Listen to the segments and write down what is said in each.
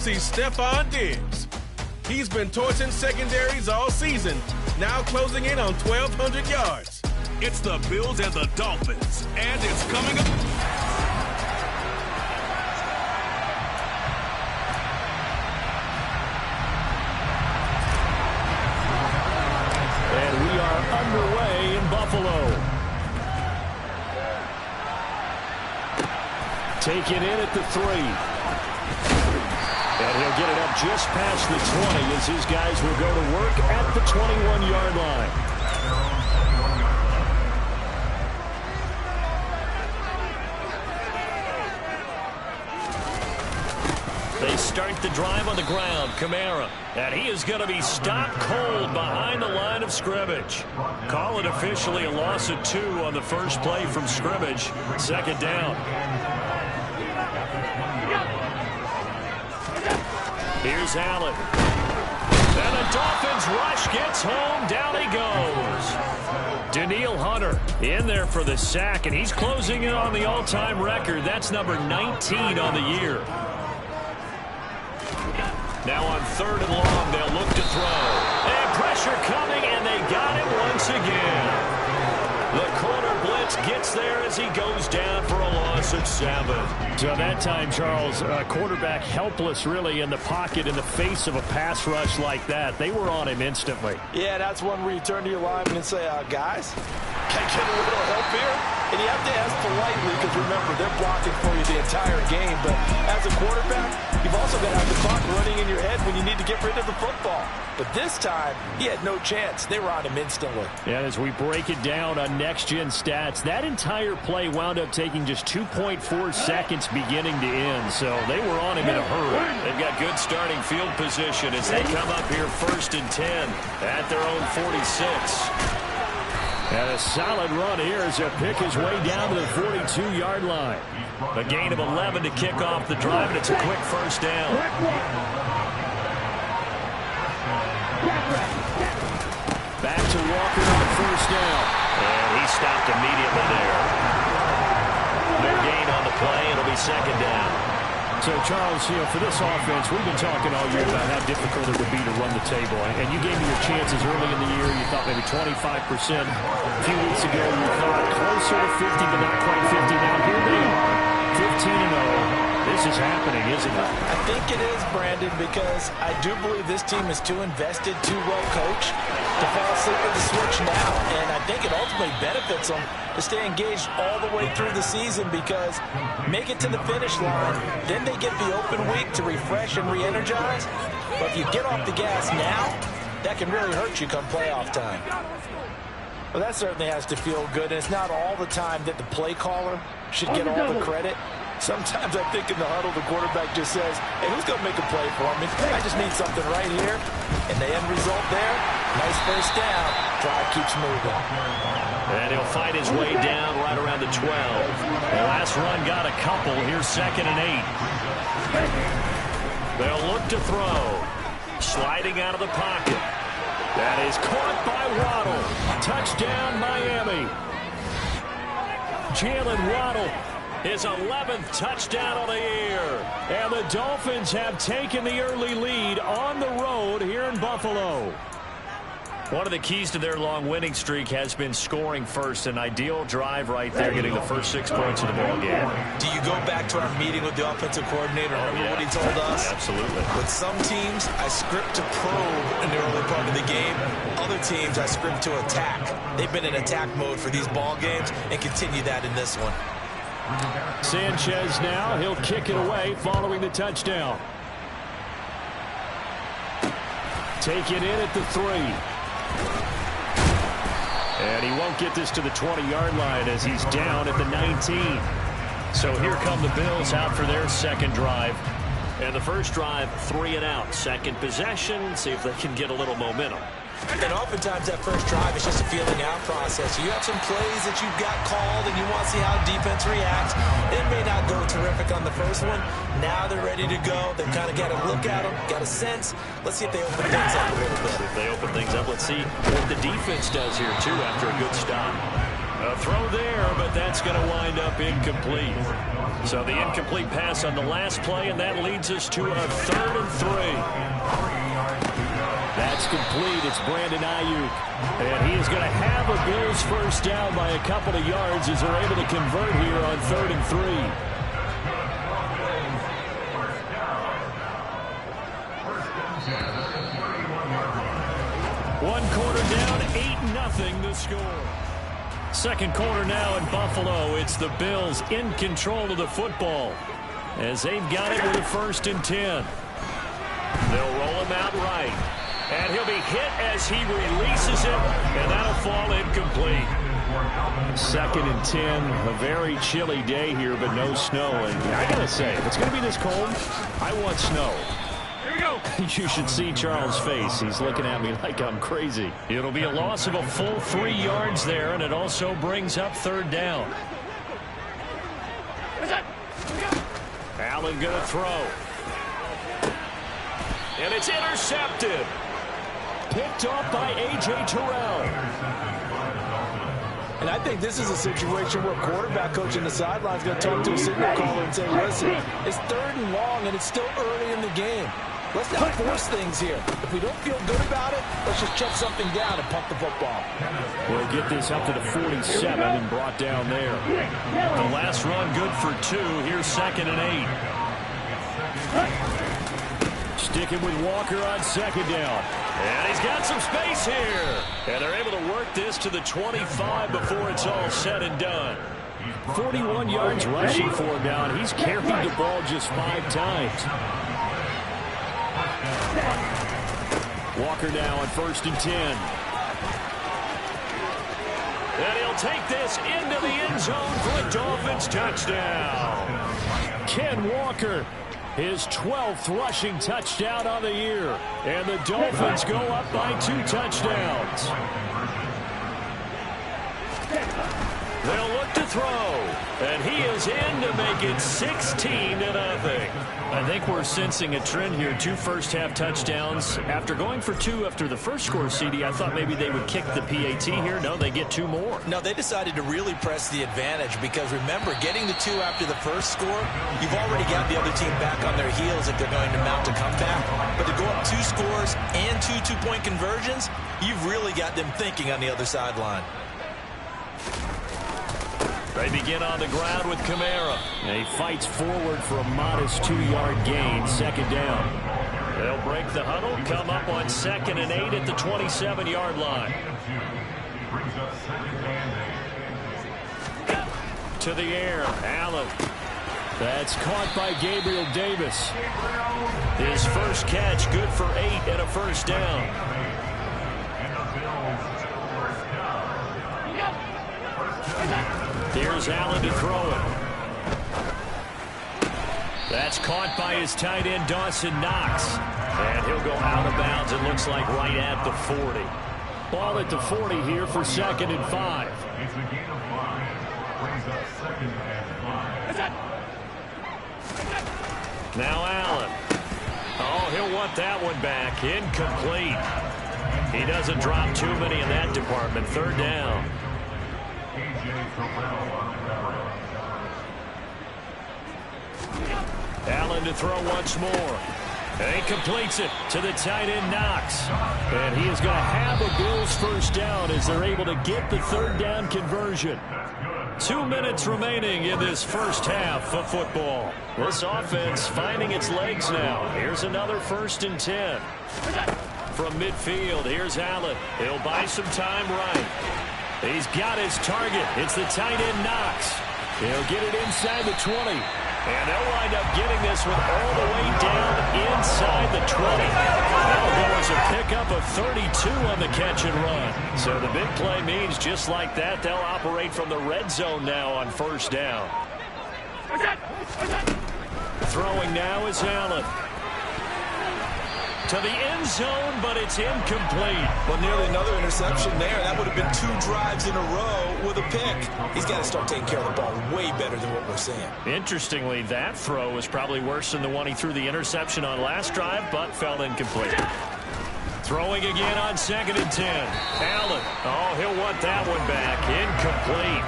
See Stephon Diggs. He's been torching secondaries all season, now closing in on 1,200 yards. It's the Bills and the Dolphins, and it's coming up. And we are underway in Buffalo. Take it in at the 3. And he'll get it up just past the 20 as his guys will go to work at the 21-yard line. They start the drive on the ground. Kamara. And he is going to be stopped cold behind the line of scrimmage. Call it officially a loss of 2 on the first play from scrimmage. Second down. Here's Allen. And the Dolphins rush gets home. Down he goes. Danielle Hunter in there for the sack, and he's closing in on the all-time record. That's number 19 on the year. Now on 3rd and long, they'll look to throw. And pressure coming, and they got him once again. The corner blitz gets there as he goes down for a loss of 7. So that time, Charles, quarterback helpless really in the pocket in the face of a pass rush like that. They were on him instantly. Yeah, that's one where you turn to your lineman and say, guys, can I get a little help here? And you have to ask politely because, remember, they're blocking for you the entire game. But as a quarterback, you've also got to have the clock running in your head when you need to get rid of the football. But this time, he had no chance. They were on him instantly. And as we break it down on next-gen stats, that entire play wound up taking just 2.4 seconds beginning to end. So they were on him in a hurry. They've got good starting field position as they come up here 1st and 10 at their own 46. And a solid run here as he'll pick his way down to the 42-yard line. A gain of 11 to kick off the drive, and it's a quick first down. Back to Walker on 1st down. And he stopped immediately there. No gain on the play. It'll be 2nd down. So, Charles, for this offense, we've been talking all year about how difficult it would be to run the table. And you gave me your chances early in the year. You thought maybe 25%. A few weeks ago, you thought closer to 50, but not quite 50. Now, here they are, 15-0. This is happening, isn't it? I think it is, Brandon, because I do believe this team is too invested, too well coached to fall asleep at the switch now. And I think it ultimately benefits them to stay engaged all the way through the season because make it to the finish line, then they get the open week to refresh and re-energize. But if you get off the gas now, that can really hurt you come playoff time. Well, that certainly has to feel good. And it's not all the time that the play caller should get all the credit. Sometimes I think in the huddle, the quarterback just says, hey, who's going to make a play for me? I just need something right here. And the end result there, nice first down. Drive keeps moving. And he'll fight his way down right around the 12. The last run got a couple. Here's 2nd and 8. They'll look to throw. Sliding out of the pocket. That is caught by Waddle. Touchdown, Miami. Jalen Waddle. His 11th touchdown of the year. And the Dolphins have taken the early lead on the road here in Buffalo. One of the keys to their long winning streak has been scoring first. An ideal drive right there, getting the first 6 points of the ball game. Do you go back to our meeting with the offensive coordinator? Remember what he told us? Absolutely. With some teams, I script to probe in the early part of the game. Other teams, I script to attack. They've been in attack mode for these ball games and continue that in this one. Sanchez now, he'll kick it away following the touchdown. Take it in at the 3. And he won't get this to the 20-yard line as he's down at the 19. So here come the Bills out for their second drive. And the first drive, 3 and out. Second possession, see if they can get a little momentum. And oftentimes that first drive is just a feeling out process. You have some plays that you've got called and you want to see how defense reacts. It may not go terrific on the first one. Now they're ready to go. They've kind of got a look at them, got a sense. Let's see if they open things up a little bit. If they open things up, let's see what the defense does here, too, after a good stop. A throw there, but that's going to wind up incomplete. So the incomplete pass on the last play, and that leads us to a 3rd and 3. That's complete. It's Brandon Ayuk. And he is going to have a Bills first down by a couple of yards as they're able to convert here on 3rd and 3. One quarter down, 8-0 the score. Second quarter now in Buffalo. It's the Bills in control of the football as they've got it with a 1st and 10. They'll roll him out right. And he'll be hit as he releases it, and that'll fall incomplete. 2nd and 10, a very chilly day here, but no snow. And I got to say, if it's going to be this cold, I want snow. Here we go. You should see Charles' face. He's looking at me like I'm crazy. It'll be a loss of a full 3 yards there, and it also brings up 3rd down. Allen going to throw. And it's intercepted. Picked off by A.J. Terrell. And I think this is a situation where quarterback coach in the sideline is going to talk to a signal caller and say, listen, it's 3rd and long, and it's still early in the game. Let's not force things here. If we don't feel good about it, let's just check something down and punt the football. We'll get this up to the 47 and brought down there. The last run good for 2. Here's 2nd and 8. Sticking with Walker on 2nd down. And he's got some space here. And they're able to work this to the 25 before it's all said and done. 41 yards rushing for him now, and he's carried the ball just 5 times. Walker now on 1st and 10. And he'll take this into the end zone for a Dolphins touchdown. Ken Walker, his 12th rushing touchdown on the year. And the Dolphins go up by 2 touchdowns. They'll look to throw. And he is in to make it 16-0. I think we're sensing a trend here. 2 first-half touchdowns. After going for 2 after the first score, CD, I thought maybe they would kick the PAT here. No, they get 2 more. No, they decided to really press the advantage because, remember, getting the 2 after the first score, you've already got the other team back on their heels if they're going to mount a comeback. But to go up 2 scores and 2 two-point conversions, you've really got them thinking on the other sideline. They begin on the ground with Kamara. And he fights forward for a modest 2-yard gain. 2nd down. They'll break the huddle, come up on 2nd and 8 at the 27-yard line. To the air, Allen. That's caught by Gabriel Davis. His first catch, good for 8 and a first down. Here's Allen to throw it. That's caught by his tight end, Dawson Knox. And he'll go out of bounds, it looks like right at the 40. Ball at the 40 here for 2nd and 5. Now Allen. Oh, he'll want that one back. Incomplete. He doesn't drop too many in that department. 3rd down. Allen to throw once more. And he completes it to the tight end, Knox. And he is going to have a Bills first down as they're able to get the 3rd down conversion. 2 minutes remaining in this first half of football. This offense finding its legs now. Here's another 1st and 10. From midfield, here's Allen. He'll buy some time right. He's got his target. It's the tight end, Knox. He'll get it inside the 20. And they'll wind up getting this one all the way down inside the 20. That'll go as a pickup of 32 on the catch and run. So the big play means just like that, they'll operate from the red zone now on 1st down. Throwing now is Allen. To the end zone, but it's incomplete. Well, nearly another interception there. That would have been 2 drives in a row with a pick. He's got to start taking care of the ball way better than what we're seeing. Interestingly, that throw was probably worse than the one he threw the interception on last drive, but fell incomplete. Throwing again on 2nd and 10. Allen. Oh, he'll want that one back. Incomplete.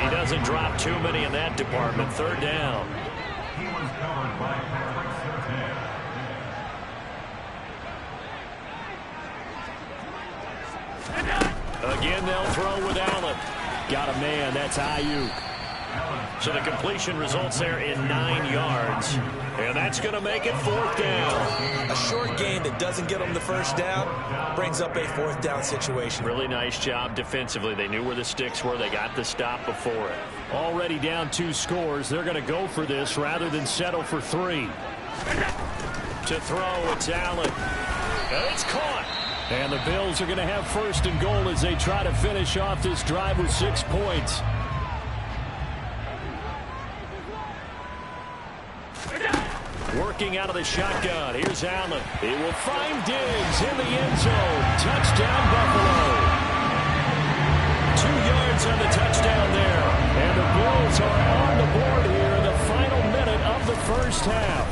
He doesn't drop too many in that department. Third down. Again, they'll throw with Allen. Got a man. That's Ayuk. So the completion results there in 9 yards. And that's going to make it 4th down. A short gain that doesn't get them the first down brings up a 4th down situation. Really nice job defensively. They knew where the sticks were. They got the stop before it. Already down 2 scores. They're going to go for this rather than settle for 3. To throw, it's Allen. And it's caught. And the Bills are going to have 1st and goal as they try to finish off this drive with 6 points. Working out of the shotgun. Here's Allen. He will find Diggs in the end zone. Touchdown, Buffalo. 2 yards on the touchdown there. And the Bills are on the board here in the final minute of the first half.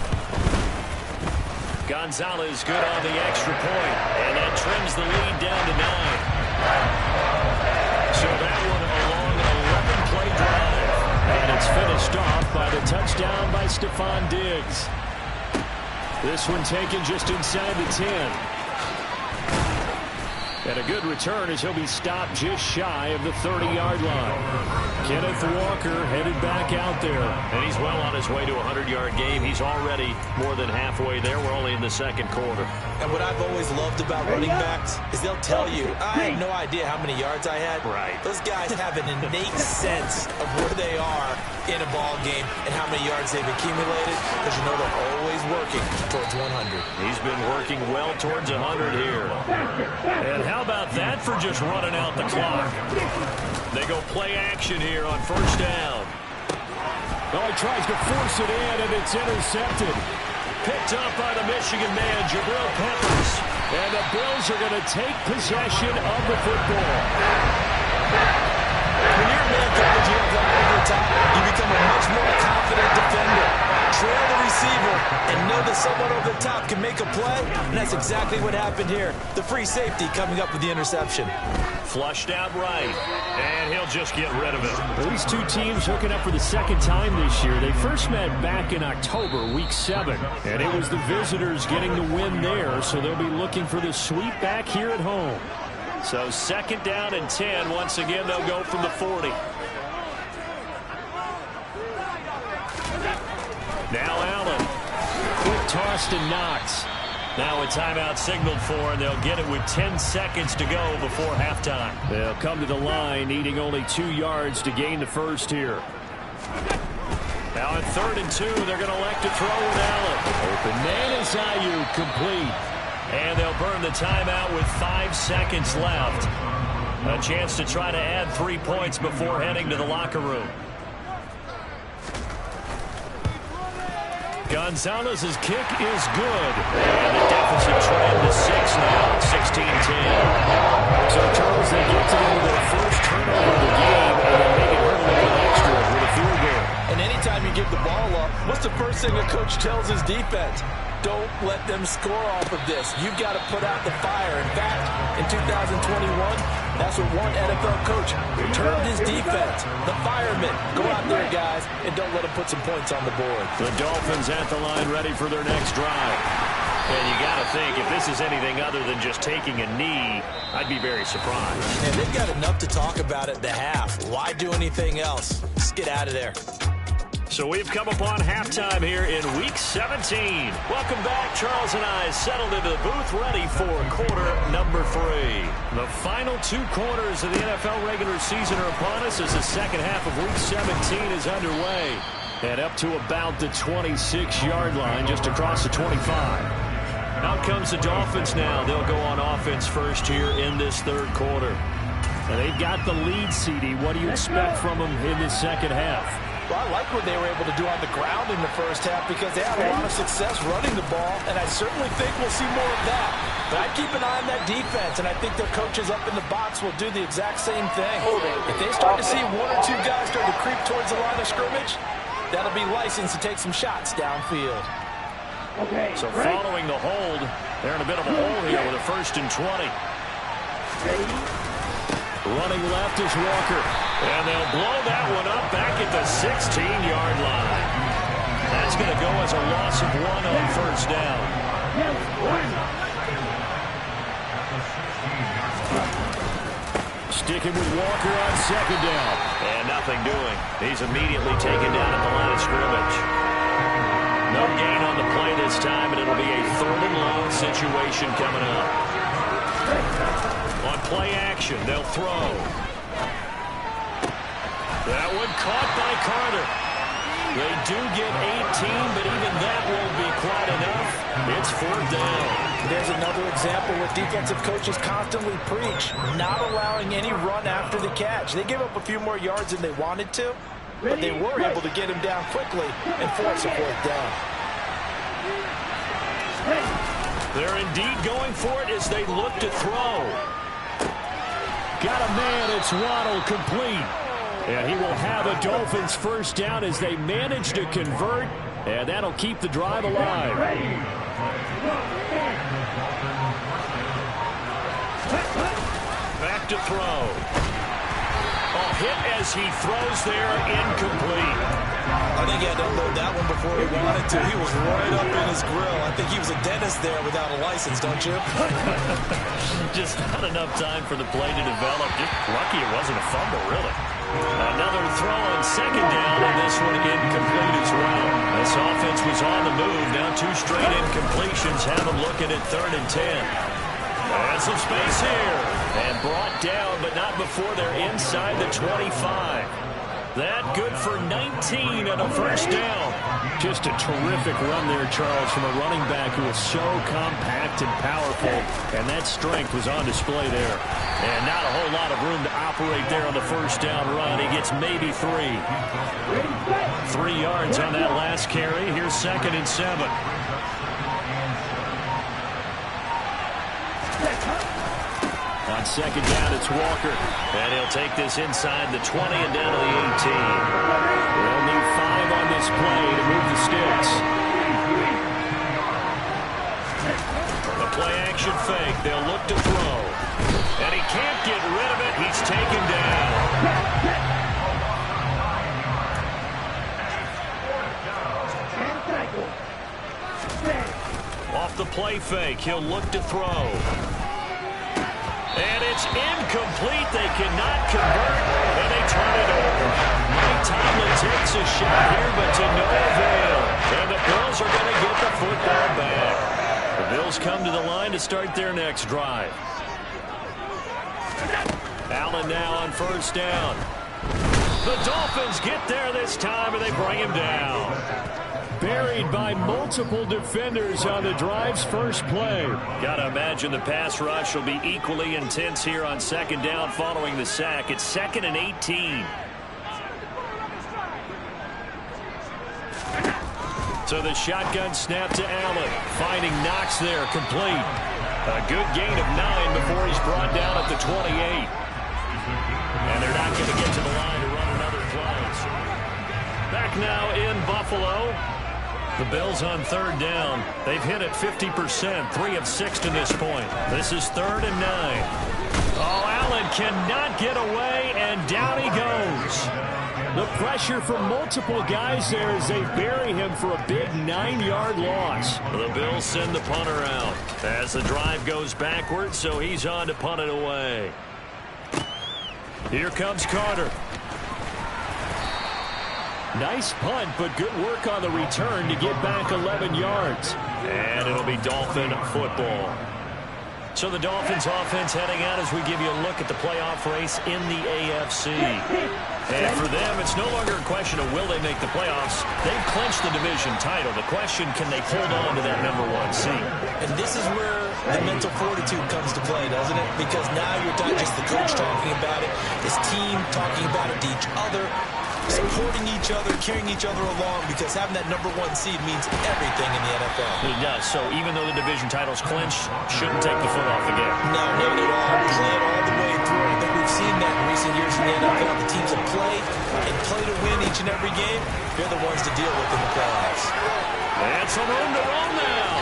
Gonzalez good on the extra point. And that trims the lead down to 9. So that one a long 11-play drive. And it's finished off by the touchdown by Stephon Diggs. This one taken just inside the 10. And a good return as he'll be stopped just shy of the 30-yard line. Kenneth Walker headed back out there. And he's well on his way to a 100-yard game. He's already more than halfway there. We're only in the 2nd quarter. And what I've always loved about running backs is they'll tell you, I had no idea how many yards I had. Right. Those guys have an innate sense of where they are in a ball game and how many yards they've accumulated, because you know they're always working towards 100. He's been working well towards 100 here. And how about that for just running out the clock? They go play action here on 1st down. Oh, he tries to force it in, and it's intercepted. Picked up by the Michigan man, Jabril Peppers. And the Bills are going to take possession of the football. When you're in man coverage, you have one over the top, you become a much more confident defender. Trail the receiver and know that someone over the top can make a play, and that's exactly what happened here. The free safety coming up with the interception. Flushed out right, and he'll just get rid of it. Well, these 2 teams hooking up for the 2nd time this year. They first met back in October, week 7, and it was the visitors getting the win there, so they'll be looking for the sweep back here at home. So 2nd down and 10. Once again, they'll go from the 40. Now Allen. Quick toss to Knox. Now a timeout signaled for, and they'll get it with 10 seconds to go before halftime. They'll come to the line, needing only 2 yards to gain the first here. Now on 3rd and 2, they're going to elect to throw with Allen. Open man is Ayuk, complete. And they'll burn the timeout with 5 seconds left. A chance to try to add 3 points before heading to the locker room. Gonzalez's kick is good. And the deficit trend to 6 now, 16-10. So, Charles, they get to their first turnover of the game, and they make it hurt a little extra with a field goal. And anytime you give the ball up, what's the first thing a coach tells his defense? Don't let them score off of this. You've got to put out the fire. In fact, in 2021, that's what one NFL coach termed his defense. The firemen. Go out there, guys, and don't let them put some points on the board. The Dolphins at the line ready for their next drive. And you got to think, if this is anything other than just taking a knee, I'd be very surprised. And they've got enough to talk about at the half. Why do anything else? Just get out of there. So we've come upon halftime here in Week 17. Welcome back. Charles and I settled into the booth ready for quarter number 3. The final 2 quarters of the NFL regular season are upon us as the second half of Week 17 is underway. And up to about the 26-yard line, just across the 25. Out comes the Dolphins now. They'll go on offense first here in this 3rd quarter. And they've got the lead, CD. What do you expect from them in the second half? Well, I like what they were able to do on the ground in the first half because they had a lot of success running the ball, and I certainly think we'll see more of that. But I'd keep an eye on that defense, and I think their coaches up in the box will do the exact same thing. If they start to see 1 or 2 guys start to creep towards the line of scrimmage, that'll be licensed to take some shots downfield. So following the hold, they're in a bit of a hole here with a 1st and 20. Running left is Walker. And they'll blow that one up back at the 16-yard line. That's going to go as a loss of 1 on first down. Sticking with Walker on second down. And nothing doing. He's immediately taken down at the line of scrimmage. No gain on the play this time, and it'll be a 3rd and long situation coming up. On play action, they'll throw. That one caught by Carter. They do get 18, but even that won't be quite enough. It's 4th down. There's another example where defensive coaches constantly preach, not allowing any run after the catch. They gave up a few more yards than they wanted to, but they were able to get him down quickly and force a 4th down. They're indeed going for it as they look to throw. Got a man, it's Waddle, complete. And he will have a Dolphins first down as they manage to convert, and that'll keep the drive alive. Back to throw. A hit as he throws there, incomplete. I think he had to unload that one before he wanted to. He was right up in his grill. I think he was a dentist there without a license, don't you? Just not enough time for the play to develop. Just lucky it wasn't a fumble, really. Another throw on second down, and this one incomplete as well. This offense was on the move. Now 2 straight incompletions have them looking at 3rd and 10. And some space here. And brought down, but not before they're inside the 25. That good for 19 and a first down. Just a terrific run there, Charles, from a running back who is so compact and powerful. And that strength was on display there. And not a whole lot of room to operate there on the first down run. He gets maybe 3. 3 yards on that last carry. Here's 2nd and 7. On second down, it's Walker. And he'll take this inside the 20 and down to the 18. They'll need 5 on this play to move the sticks. The play action fake. They'll look to throw. And he can't get rid of it. He's taken down. Off the play fake, he'll look to throw. And it's incomplete. They cannot convert, and they turn it over. Mike Tomlin takes a shot here, but to no avail. And the Bills are going to get the football back. The Bills come to the line to start their next drive. Allen now on first down. The Dolphins get there this time, and they bring him down. Buried by multiple defenders on the drive's first play. Got to imagine the pass rush will be equally intense here on second down following the sack. It's 2nd and 18. So the shotgun snap to Allen. Finding Knox there, complete. A good gain of 9 before he's brought down at the 28. And they're not going to get to the line to run another play. Back now in Buffalo. The Bills on third down. They've hit it 50%, 3 of 6 to this point. This is 3rd and 9. Oh, Allen cannot get away, and down he goes. The pressure from multiple guys there as they bury him for a big 9-yard loss. The Bills send the punter out as the drive goes backwards, so he's on to punt it away. Here comes Carter. Nice punt, but good work on the return to get back 11 yards. And it'll be Dolphin football. So the Dolphins offense heading out as we give you a look at the playoff race in the AFC. And for them, it's no longer a question of will they make the playoffs. They've clinched the division title. The question, can they hold on to that #1 seed? And this is where the mental fortitude comes to play, doesn't it? Because now you're not just the coach talking about it, his team talking about it to each other, supporting each other, carrying each other along, because having that #1 seed means everything in the NFL. It does. So even though the division title's clinched, shouldn't take the foot off the gas. No, not at all. Play it all the way through. I think we've seen that in recent years in the NFL. The teams that play and play to win each and every game, they're the ones to deal with in the playoffs. And some room to run now.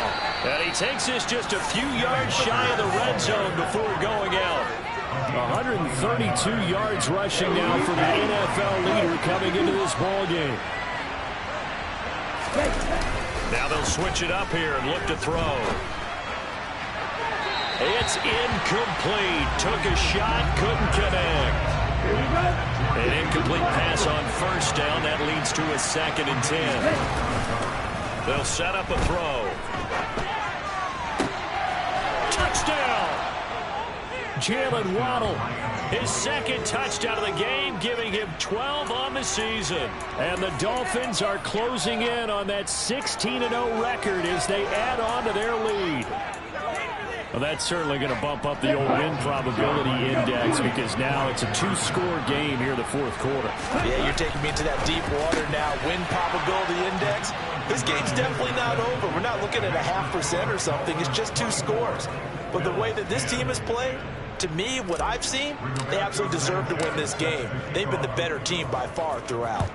And he takes this just a few yards shy of the red zone before going out. 132 yards rushing now for the NFL leader coming into this ball game. Now they'll switch it up here and look to throw. It's incomplete. Took a shot, couldn't connect. An incomplete pass on first down. That leads to a 2nd and 10. They'll set up a throw. Touchdown! Jalen Waddle, his 2nd touchdown of the game, giving him 12 on the season. And the Dolphins are closing in on that 16-0 record as they add on to their lead. Well, that's certainly going to bump up the old win probability index because now it's a 2-score game here in the 4th quarter. Yeah, you're taking me into that deep water now. Win probability index. This game's definitely not over. We're not looking at a 0.5% or something. It's just 2 scores. But the way that this team has played, to me, what I've seen, they absolutely deserve to win this game. They've been the better team by far throughout.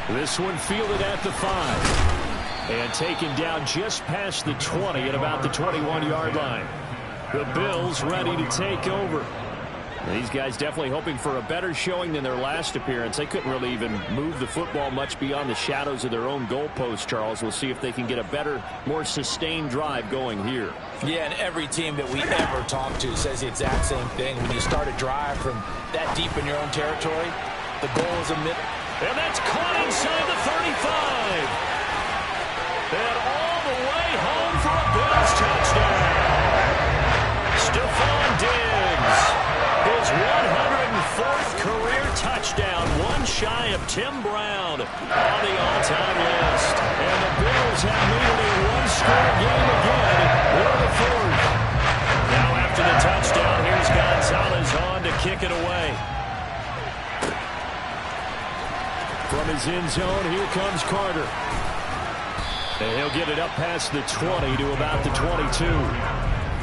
This one fielded at the 5. And taken down just past the 20 at about the 21-yard line. The Bills ready to take over. These guys definitely hoping for a better showing than their last appearance. They couldn't really even move the football much beyond the shadows of their own goalpost, Charles. We'll see if they can get a better, more sustained drive going here. Yeah, and every team that we ever talk to says the exact same thing. When you start a drive from that deep in your own territory, the goal is a mid. And that's caught inside the 35. And all the way home for a Bills touchdown. Stephon Diggs, his 104th career touchdown, one shy of Tim Brown on the all-time list. And the Bills have made it a 1-score game again in the 4th. Now after the touchdown, here's Gonzalez on to kick it away. From his end zone, here comes Carter. And he'll get it up past the 20 to about the 22.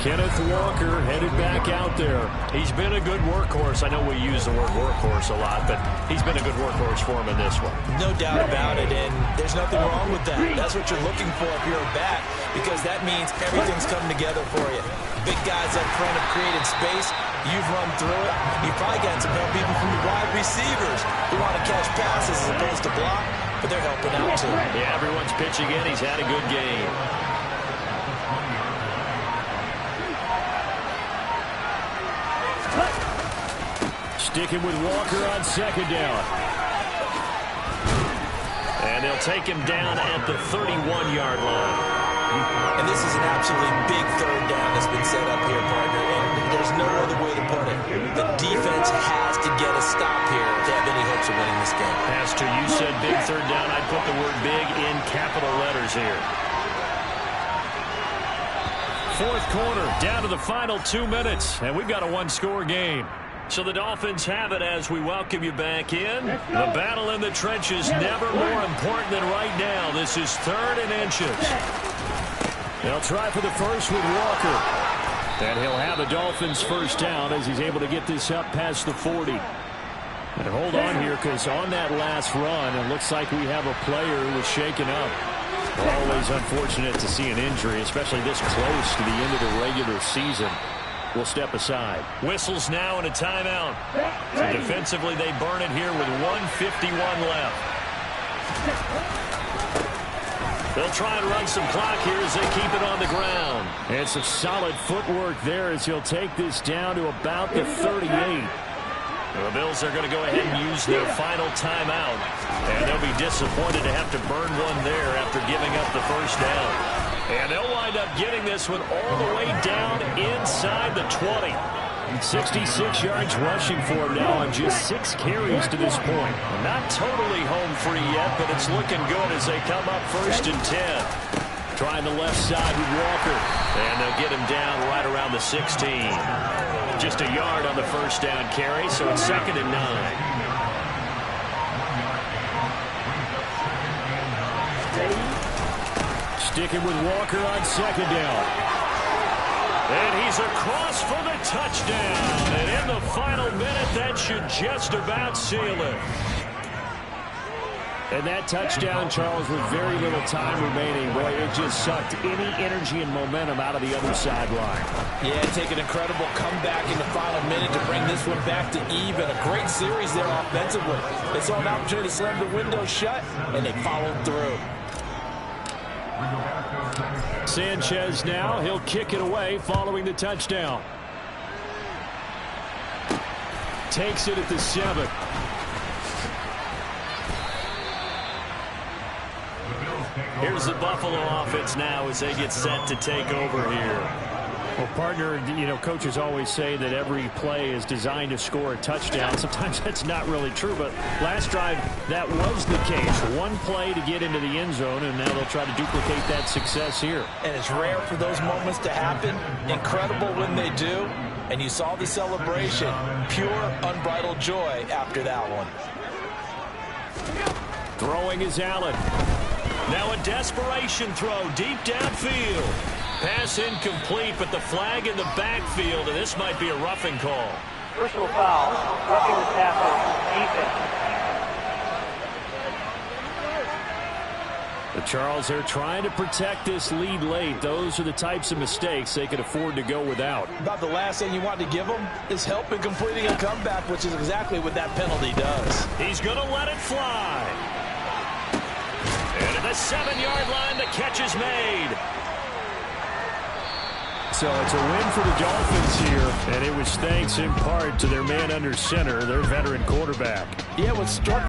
Kenneth Walker headed back out there. He's been a good workhorse. I know we use the word workhorse a lot, but he's been a good workhorse for him in this one. No doubt about it, and there's nothing wrong with that. That's what you're looking for if you're a back, because that means everything's coming together for you. Big guys up front have created space. You've run through it. You've probably got some help even from your wide receivers who want to catch passes as opposed to block, but they're helping out too. Yeah, everyone's pitching in. He's had a good game. Sticking with Walker on 2nd down. And they'll take him down at the 31-yard line. And this is an absolutely big 3rd down that's been set up here, partner. And there's no other way to put it. The defense has to get a stop here if they have any hopes of winning this game. Pastor, you said big 3rd down. I'd put the word big in capital letters here. 4th quarter, down to the final 2 minutes. And we've got a 1-score game. So the Dolphins have it as we welcome you back in. The battle in the trenches never more important than right now. This is 3rd and inches. They'll try for the first with Walker. And he'll have a Dolphins 1st down as he's able to get this up past the 40. And hold on here because on that last run, it looks like we have a player who was shaken up. Always unfortunate to see an injury, especially this close to the end of the regular season. We'll step aside. Whistles now and a timeout. So defensively, they burn it here with 1:51 left. They'll try and run some clock here as they keep it on the ground. And some solid footwork there as he'll take this down to about the 38. The Bills are going to go ahead and use their final timeout. And they'll be disappointed to have to burn one there after giving up the 1st down. And they'll wind up getting this one all the way down inside the 20. 66 yards rushing for him now on just 6 carries to this point. Not totally home free yet, but it's looking good as they come up 1st and 10. Trying the left side with Walker. And they'll get him down right around the 16. Just a yard on the 1st down carry, so it's 2nd and 9. Sticking with Walker on 2nd down. And he's across for the touchdown. And in the final minute, that should just about seal it. And that touchdown, Charles, with very little time remaining, boy, it just sucked any energy and momentum out of the other sideline. Yeah, take an incredible comeback in the final minute to bring this one back to even. A great series there offensively. They saw an opportunity to slam the window shut, and they followed through. Sanchez now, he'll kick it away following the touchdown. Takes it at the 7. Here's the Buffalo offense now as they get set to take over here. Well, partner, coaches always say that every play is designed to score a touchdown. Sometimes that's not really true, but last drive, that was the case. One play to get into the end zone, and now they'll try to duplicate that success here. And it's rare for those moments to happen. Incredible when they do. And you saw the celebration. Pure, unbridled joy after that one. Throwing is Allen. Now a desperation throw deep downfield. Pass incomplete, but the flag in the backfield, and this might be a roughing call. Personal foul, roughing the passer, defense. But Charles, they're trying to protect this lead late. Those are the types of mistakes they could afford to go without. About the last thing you want to give them is help in completing a comeback, which is exactly what that penalty does. He's going to let it fly. And at the 7-yard line, the catch is made. So it's a win for the Dolphins here, and it was thanks in part to their man under center, their veteran quarterback. Yeah, what struck